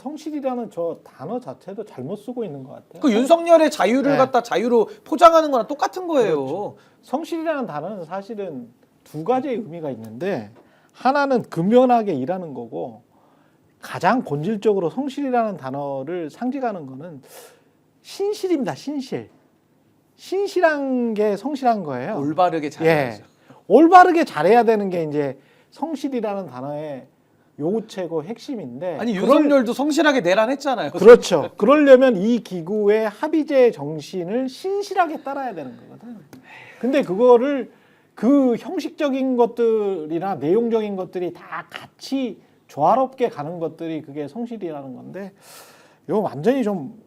성실이라는 저 단어 자체도 잘못 쓰고 있는 것 같아요. 그 윤석열의 자유를 네. 갖다 자유로 포장하는 거랑 똑같은 거예요. 그렇죠. 성실이라는 단어는 사실은 두 가지의 의미가 있는데 하나는 근면하게 일하는 거고 가장 본질적으로 성실이라는 단어를 상징하는 거는 신실입니다. 신실. 신실한 게 성실한 거예요. 올바르게 잘해야죠. 올바르게 잘해야 되는 게 이제 성실이라는 단어의 요구체고 핵심인데 아니 윤석열도 성실하게 내란했잖아요. 그렇죠. 그러려면 이 기구의 합의제 정신을 신실하게 따라야 되는 거거든. 근데 그거를 그 형식적인 것들이나 내용적인 것들이 다 같이 조화롭게 가는 것들이 그게 성실이라는 건데 이거 완전히 좀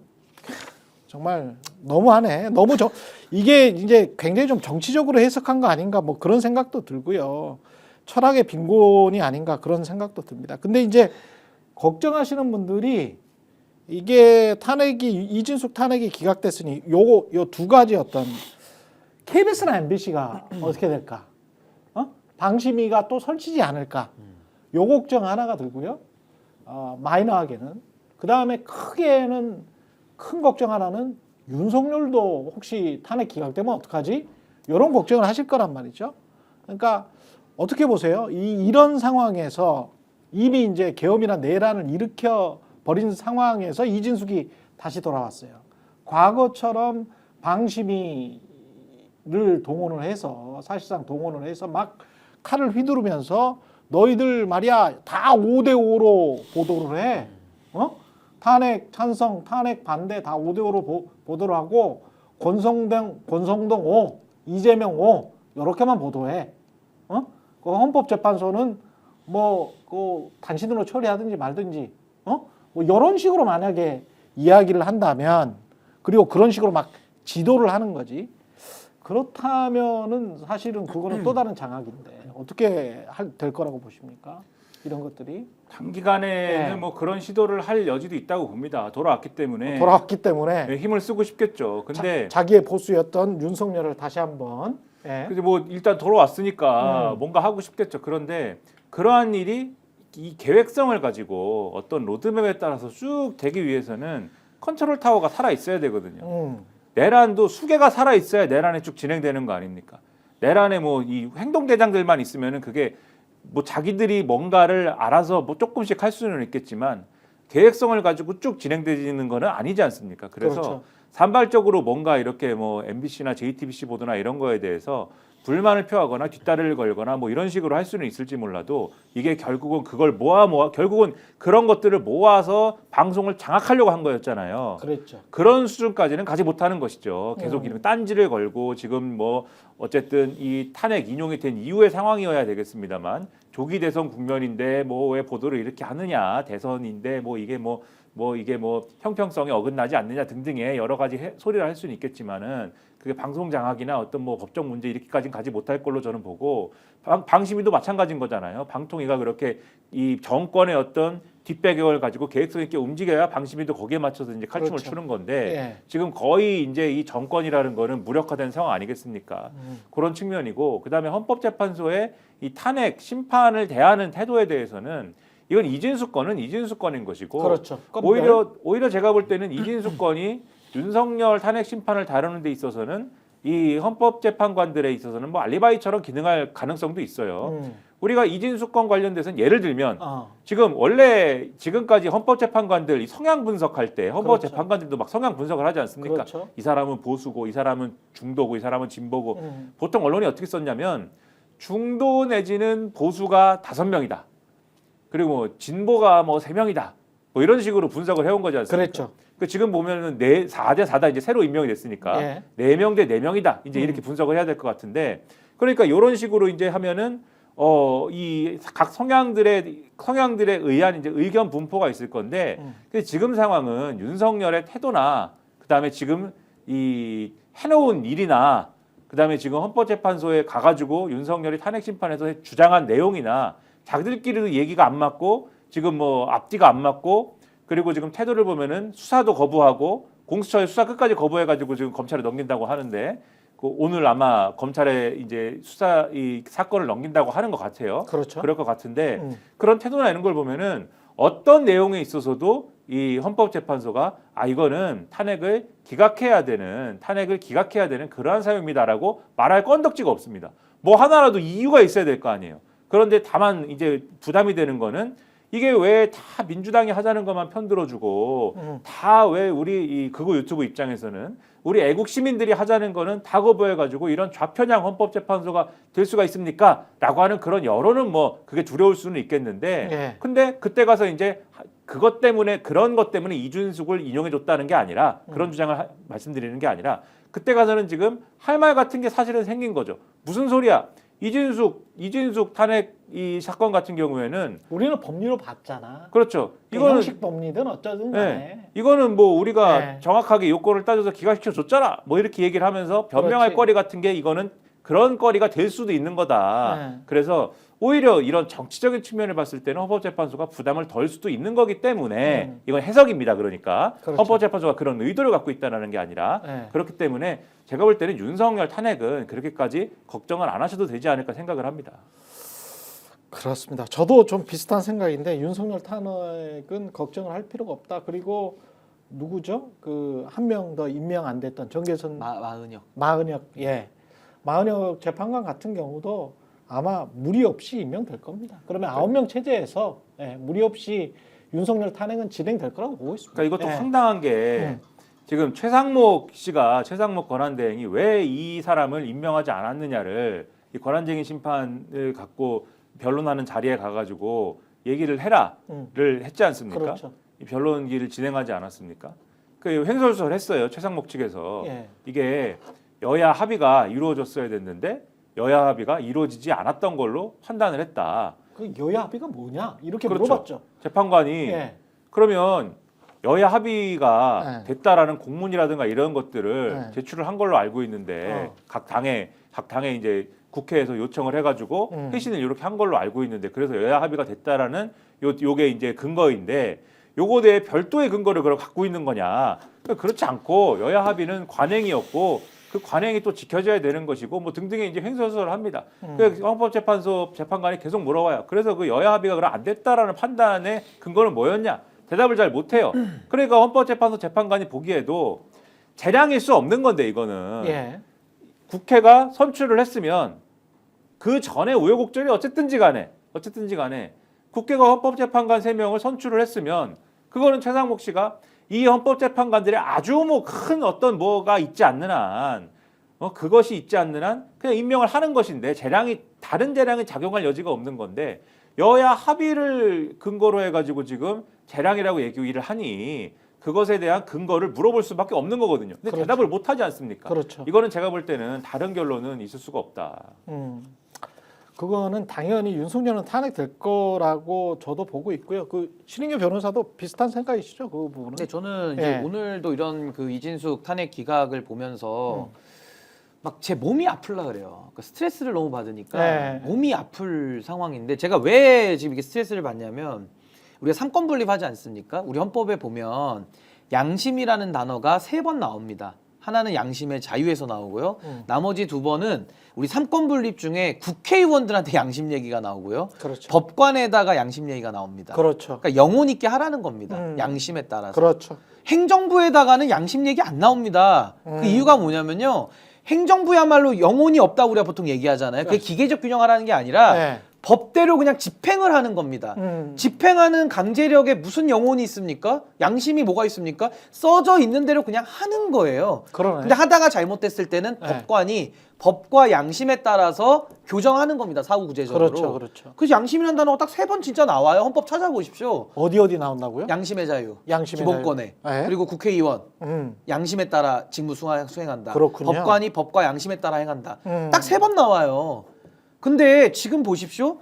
정말 너무하네. 이게 이제 굉장히 좀 정치적으로 해석한 거 아닌가 뭐 그런 생각도 들고요. 철학의 빈곤이 아닌가 그런 생각도 듭니다. 근데 이제 걱정하시는 분들이 이게 이진숙 탄핵이 기각됐으니 요 두 가지 어떤 KBS나 MBC가 어떻게 될까? 방심위가 또 설치지 않을까? 요 걱정 하나가 들고요. 마이너하게는 그 다음에 크게는 큰 걱정 하나는 윤석열도 혹시 탄핵 기각되면 어떡하지? 이런 걱정을 하실 거란 말이죠. 그러니까 어떻게 보세요? 이런 상황에서 이미 이제 계엄이나 내란을 일으켜 버린 상황에서 이진숙이 다시 돌아왔어요. 과거처럼 방심위를 동원을 해서 사실상 동원을 해서 막 칼을 휘두르면서 너희들 말이야 다 5대5로 보도를 해. 탄핵 찬성, 탄핵 반대 다 5대5로 보도를 하고 권성동 O, 이재명 O 이렇게만 보도해. 그 헌법재판소는 그 단신으로 처리하든지 말든지, 뭐 이런 식으로 만약에 이야기를 한다면, 그리고 그런 식으로 막 지도를 하는 거지. 그렇다면은 사실은 그거는 또 다른 장악인데 어떻게 될 거라고 보십니까? 이런 것들이 단기간에는 네. 뭐 그런 시도를 할 여지도 있다고 봅니다. 돌아왔기 때문에 네, 힘을 쓰고 싶겠죠. 근데 자기의 보수였던 윤석열을 다시 한번 근데 뭐 일단 돌아왔으니까 뭔가 하고 싶겠죠. 그런데 그러한 일이 이 계획성을 가지고 어떤 로드맵에 따라서 쭉 되기 위해서는 컨트롤 타워가 살아 있어야 되거든요. 내란도 수개가 살아 있어야 내란이 쭉 진행되는 거 아닙니까? 내란에 뭐 이 행동대장들만 있으면은 그게 뭐 자기들이 뭔가를 알아서 뭐 조금씩 할 수는 있겠지만 계획성을 가지고 쭉 진행되는 거는 아니지 않습니까? 그래서 그렇죠. 산발적으로 뭔가 이렇게 뭐 MBC나 JTBC 보도나 이런 거에 대해서 불만을 표하거나 뒷다리를 걸거나 뭐 이런 식으로 할 수는 있을지 몰라도 이게 결국은 그걸 모아 결국은 그런 것들을 모아서 방송을 장악하려고 한 거였잖아요. 그랬죠. 그런 수준까지는 가지 못하는 것이죠. 계속 이런 딴지를 걸고 지금 뭐 어쨌든 이 탄핵 인용이 된 이후의 상황이어야 되겠습니다만 조기 대선 국면인데 뭐 왜 보도를 이렇게 하느냐, 대선인데 뭐 이게 이게 형평성에 어긋나지 않느냐 등등의 여러 가지 소리를 할 수는 있겠지만은 그게 방송 장악이나 어떤 뭐 법적 문제 이렇게까지는 가지 못할 걸로 저는 보고 방심위도 마찬가지인 거잖아요. 방통위가 그렇게 이 정권의 어떤 뒷배경을 가지고 계획성 있게 움직여야 방심위도 거기에 맞춰서 이제 칼춤을 그렇죠. 추는 건데 예. 지금 거의 이제 이 정권이라는 거는 무력화된 상황 아니겠습니까? 그런 측면이고 그다음에 헌법재판소의 이 탄핵 심판을 대하는 태도에 대해서는 이건 이진숙 건은 이진숙 건인 것이고 그렇죠. 오히려 제가 볼 때는 이진숙 건이 윤석열 탄핵 심판을 다루는 데 있어서는 이 헌법재판관들에 있어서는 뭐 알리바이처럼 기능할 가능성도 있어요. 우리가 이진숙 건 관련돼서는 예를 들면 지금 원래 지금까지 헌법재판관들 이 성향 분석할 때 헌법재판관들도 막 성향 분석을 하지 않습니까? 그렇죠. 이 사람은 보수고 이 사람은 중도고 이 사람은 진보고 보통 언론이 어떻게 썼냐면 중도 내지는 보수가 5명이다. 그리고 뭐 진보가 뭐 3명이다. 뭐 이런 식으로 분석을 해온 거지 않습니까? 그랬죠. 그 지금 보면은 4대 4다 이제 새로 임명이 됐으니까 예. 4명 대 4명이다. 이제 이렇게 분석을 해야 될 것 같은데 그러니까 이런 식으로 이제 하면은 이 각 성향들에 의한 이제 의견 분포가 있을 건데 근데 지금 상황은 윤석열의 태도나 그다음에 지금 이 해놓은 일이나 그다음에 지금 헌법재판소에 가가지고 윤석열이 탄핵 심판에서 주장한 내용이나 자기들끼리도 얘기가 안 맞고 지금 뭐 앞뒤가 안 맞고 그리고 지금 태도를 보면은 수사도 거부하고 공수처의 수사 끝까지 거부해가지고 지금 검찰에 넘긴다고 하는데 그 오늘 아마 검찰에 이제 수사 이 사건을 넘긴다고 하는 것 같아요. 그렇죠. 그럴 것 같은데 그런 태도나 이런 걸 보면은 어떤 내용에 있어서도 이 헌법재판소가 이거는 탄핵을 기각해야 되는 그러한 사유입니다라고 말할 건덕지가 없습니다. 뭐 하나라도 이유가 있어야 될 거 아니에요. 그런데 다만 이제 부담이 되는 거는 이게 왜 다 민주당이 하자는 것만 편들어주고 다 왜 우리 이 극우 유튜브 입장에서는 우리 애국 시민들이 하자는 거는 다 거부해가지고 이런 좌편향 헌법재판소가 될 수가 있습니까? 라고 하는 그런 여론은 뭐 그게 두려울 수는 있겠는데 예. 근데 그때 가서 이제 그런 것 때문에 이준숙을 인용해줬다는 게 아니라 그런 주장을 말씀드리는 게 아니라 그때 가서는 지금 할 말 같은 게 사실은 생긴 거죠. 무슨 소리야? 이준숙 탄핵 이 사건 같은 경우에는 우리는 법리로 봤잖아. 그렇죠. 이거는 형식 법리든 어쩌든 간에. 네, 이거는 뭐 우리가 네. 정확하게 요건을 따져서 기각시켜 줬잖아. 뭐 이렇게 얘기를 하면서 변명할 그렇지. 거리 같은 게 이거는 그런 거리가 될 수도 있는 거다. 네. 그래서 오히려 이런 정치적인 측면을 봤을 때는 헌법재판소가 부담을 덜 수도 있는 거기 때문에 이건 해석입니다. 그러니까 그렇죠. 헌법재판소가 그런 의도를 갖고 있다는 게 아니라 네. 그렇기 때문에 제가 볼 때는 윤석열 탄핵은 그렇게까지 걱정을 안 하셔도 되지 않을까 생각을 합니다. 그렇습니다. 저도 좀 비슷한 생각인데 윤석열 탄핵은 걱정을 할 필요가 없다. 그리고 누구죠? 그 한 명 더 임명 안 됐던 정계선 마은혁. 마은혁 마은혁 재판관 같은 경우도 아마 무리 없이 임명될 겁니다. 그러면 9명 체제에서 무리 없이 윤석열 탄핵은 진행될 거라고 보고 있습니다. 그러니까 이것도 예. 황당한 게 지금 최상목 권한대행이 왜 이 사람을 임명하지 않았느냐를 이 권한쟁의 심판을 갖고 변론하는 자리에 가가지고 얘기를 해라를 했지 않습니까? 그렇죠. 이 변론기를 진행하지 않았습니까? 그 횡설수설했어요. 최상목 측에서 예. 이게 여야 합의가 이루어졌어야 됐는데 여야 합의가 이루어지지 않았던 걸로 판단을 했다. 그 여야 합의가 뭐냐 이렇게 그렇죠. 물어봤죠. 재판관이 예. 그러면 여야 합의가 네. 됐다라는 공문이라든가 이런 것들을 네. 제출을 한 걸로 알고 있는데 각 당에 이제 국회에서 요청을 해가지고 회신을 이렇게 한 걸로 알고 있는데 그래서 여야 합의가 됐다라는 요게 이제 근거인데 요거에 대해 별도의 근거를 그걸 갖고 있는 거냐? 그러니까 그렇지 않고 여야 합의는 관행이었고 그 관행이 또 지켜져야 되는 것이고 뭐 등등의 이제 횡설수설을 합니다. 그래서 헌법재판소 재판관이 계속 물어봐요. 그래서 그 여야 합의가 그럼 안 됐다라는 판단의 근거는 뭐였냐? 대답을 잘 못해요. 그러니까 헌법재판소 재판관이 보기에도 재량일 수 없는 건데 이거는 예. 국회가 선출을 했으면 그 전에 우여곡절이 어쨌든지 간에 국회가 헌법재판관 3명을 선출을 했으면 그거는 최상목 씨가 이 헌법재판관들의 아주 뭐 큰 어떤 뭐가 있지 않는 한 그것이 있지 않는 한 그냥 임명을 하는 것인데 다른 재량이 작용할 여지가 없는 건데 여야 합의를 근거로 해가지고 지금 재량이라고 얘기를 하니 그것에 대한 근거를 물어볼 수밖에 없는 거거든요. 근데 그렇죠. 대답을 못 하지 않습니까? 그렇죠. 이거는 제가 볼 때는 다른 결론은 있을 수가 없다. 그거는 당연히 윤석열은 탄핵될 거라고 저도 보고 있고요. 그 신인규 변호사도 비슷한 생각이시죠? 그 부분은. 근데 저는 예. 이제 오늘도 이런 그 이진숙 탄핵 기각을 보면서 막 제 몸이 아플라 그래요. 그 스트레스를 너무 받으니까 네. 몸이 아플 상황인데 제가 왜 지금 이게 스트레스를 받냐면 우리가 삼권 분립하지 않습니까? 우리 헌법에 보면 양심이라는 단어가 3번 나옵니다. 하나는 양심의 자유에서 나오고요. 나머지 2번은 우리 삼권 분립 중에 국회의원들한테 양심 얘기가 나오고요. 그렇죠. 법관에다가 양심 얘기가 나옵니다. 그렇죠. 그러니까 영혼 있게 하라는 겁니다. 양심에 따라서. 그렇죠. 행정부에다가는 양심 얘기 안 나옵니다. 그 이유가 뭐냐면요. 행정부야말로 영혼이 없다고 우리가 보통 얘기하잖아요. 그게 기계적 균형하라는 게 아니라 네. 법대로 그냥 집행을 하는 겁니다. 집행하는 강제력에 무슨 영혼이 있습니까? 양심이 뭐가 있습니까? 써져 있는 대로 그냥 하는 거예요. 그러네. 근데 하다가 잘못됐을 때는 네. 법관이 법과 양심에 따라서 교정하는 겁니다. 사후 구제적으로. 그렇죠. 그렇죠. 그래서 양심이라는 단어가 딱 3번 진짜 나와요. 헌법 찾아보십시오. 어디 나온다고요? 양심의 자유, 양심의 기본권에, 자유. 네. 그리고 국회의원 음. 양심에 따라 직무 수행한다. 그렇군요. 법관이 법과 양심에 따라 행한다. 음. 딱 3번 나와요. 근데 지금 보십시오.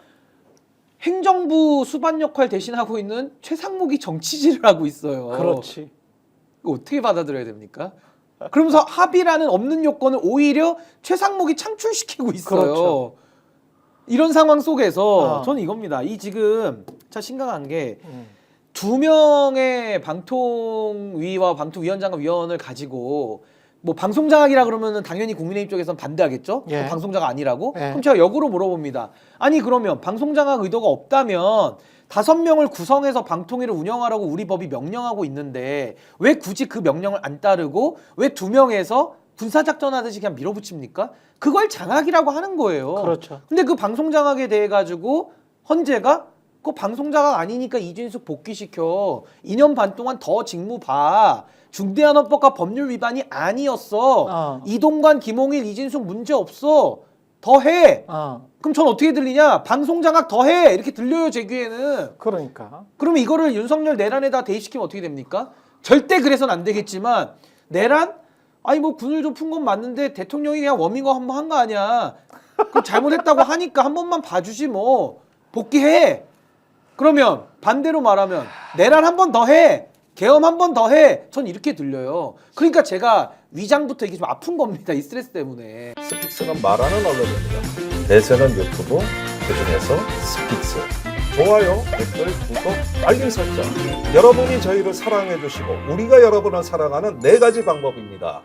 행정부 수반 역할 대신하고 있는 최상목이 정치질을 하고 있어요. 그렇지. 이거 어떻게 받아들여야 됩니까? 그러면서 합의라는 없는 요건을 오히려 최상목이 창출시키고 있어요. 그렇죠. 이런 상황 속에서 저는 이겁니다. 이 지금 참 심각한 게 2명의 방통위와 방통위원장과 위원을 가지고 뭐 방송장악이라 그러면은 당연히 국민의힘 쪽에서는 반대하겠죠. 예. 방송장악 아니라고. 예. 그럼 제가 역으로 물어봅니다. 아니 그러면 방송장악 의도가 없다면 5명을 구성해서 방통위를 운영하라고 우리 법이 명령하고 있는데 왜 굳이 그 명령을 안 따르고 왜 2명에서 군사작전 하듯이 그냥 밀어붙입니까? 그걸 장악이라고 하는 거예요. 그렇죠. 근데 그 방송 장악에 대해 가지고 헌재가 그 방송 장악 아니니까 이진숙 복귀시켜 2년 반 동안 더 직무 봐. 중대한 헌법과 법률 위반이 아니었어. 이동관, 김홍일, 이진숙 문제 없어. 더 해. 그럼 전 어떻게 들리냐? 방송 장악 더 해. 이렇게 들려요, 제 귀에는. 그러니까. 그러면 이거를 윤석열 내란에다 대입시키면 어떻게 됩니까? 절대 그래서는 안 되겠지만 내란? 아니 뭐 군을 좀 푼 건 맞는데 대통령이 그냥 워밍업 한번 한 거 아니야. 그럼 잘못했다고 하니까 한 번만 봐주지 뭐. 복귀해. 그러면 반대로 말하면 내란 한 번 더 해. 계엄 한 번 더 해. 전 이렇게 들려요. 그러니까 제가 위장부터 이게 좀 아픈 겁니다. 이 스트레스 때문에. 스픽스는 말하는 언론입니다. 대세는 유튜브, 그중에서 스픽스. 좋아요, 댓글, 구독, 알림 설정. 여러분이 저희를 사랑해 주시고 우리가 여러분을 사랑하는 4가지 방법입니다.